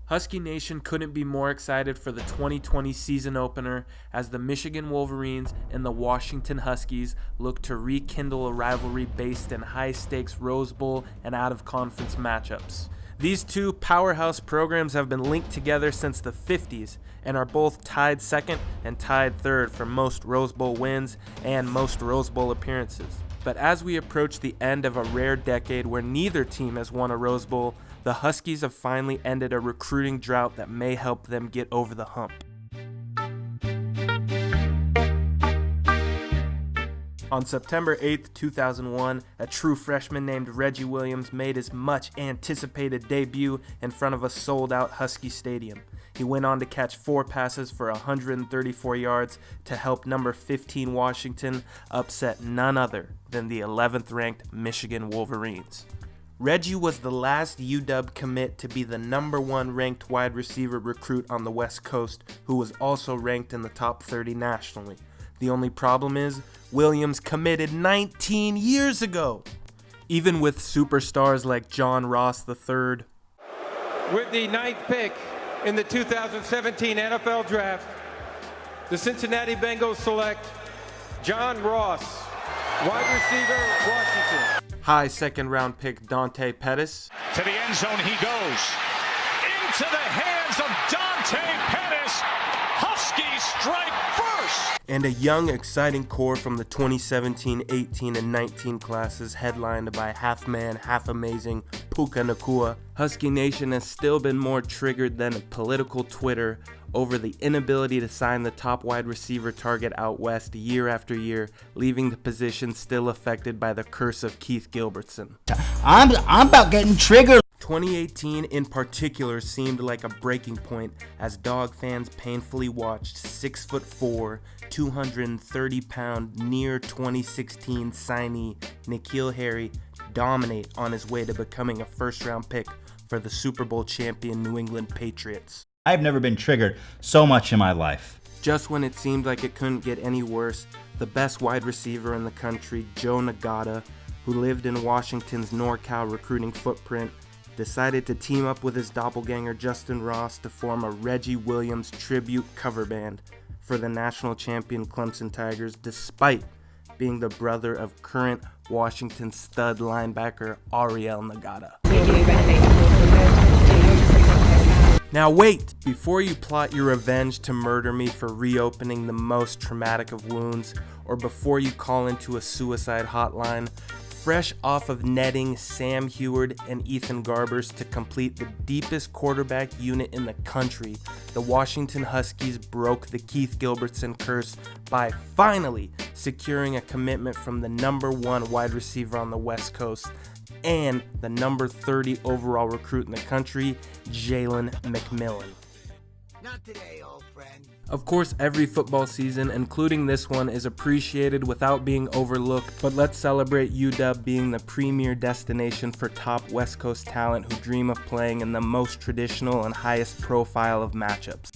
Husky Nation couldn't be more excited for the 2020 season opener as the Michigan Wolverines and the Washington Huskies look to rekindle a rivalry based in high-stakes Rose Bowl and out-of-conference matchups. These two powerhouse programs have been linked together since the 50s and are both tied second and tied third for most Rose Bowl wins and most Rose Bowl appearances. But as we approach the end of a rare decade where neither team has won a Rose Bowl, the Huskies have finally ended a recruiting drought that may help them get over the hump. On September 8, 2001, a true freshman named Reggie Williams made his much anticipated debut in front of a sold-out Husky stadium. He went on to catch 4 passes for 134 yards to help number 15 Washington upset none other than the 11th ranked Michigan Wolverines. Reggie was the last UW commit to be the number 1 ranked wide receiver recruit on the West Coast, who was also ranked in the top 30 nationally. The only problem is, Williams committed 19 years ago. Even with superstars like John Ross III. With the 9th pick in the 2017 NFL Draft, the Cincinnati Bengals select John Ross, wide receiver, Washington. High second-round pick Dante Pettis. To the end zone he goes. Into the hands of Dante Pettis. Huskies strike first. And a young, exciting core from the 2017, 18, and 19 classes headlined by half-man, half-amazing Puka Nacua. Husky Nation has still been more triggered than political Twitter over the inability to sign the top wide receiver target out west year after year, leaving the position still affected by the curse of Keith Gilbertson. I'm about getting triggered. 2018 in particular seemed like a breaking point as Dog fans painfully watched 6'4", 230-pound near 2016 signee N'Keal Harry dominate on his way to becoming a first-round pick for the Super Bowl champion New England Patriots. I've never been triggered so much in my life. Just when it seemed like it couldn't get any worse, the best wide receiver in the country, Joe Nagata, who lived in Washington's NorCal recruiting footprint, decided to team up with his doppelganger Justin Ross to form a Reggie Williams tribute cover band for the national champion Clemson Tigers, despite being the brother of current Washington stud linebacker Ariel Nagata. Now wait! Before you plot your revenge to murder me for reopening the most traumatic of wounds, or before you call into a suicide hotline, fresh off of netting Sam Heward and Ethan Garbers to complete the deepest quarterback unit in the country, the Washington Huskies broke the Keith Gilbertson curse by finally securing a commitment from the number 1 wide receiver on the West Coast and the number 30 overall recruit in the country, Jalen McMillan. Not today, old friend. Of course, every football season, including this one, is appreciated without being overlooked, but let's celebrate UW being the premier destination for top West Coast talent who dream of playing in the most traditional and highest profile of matchups.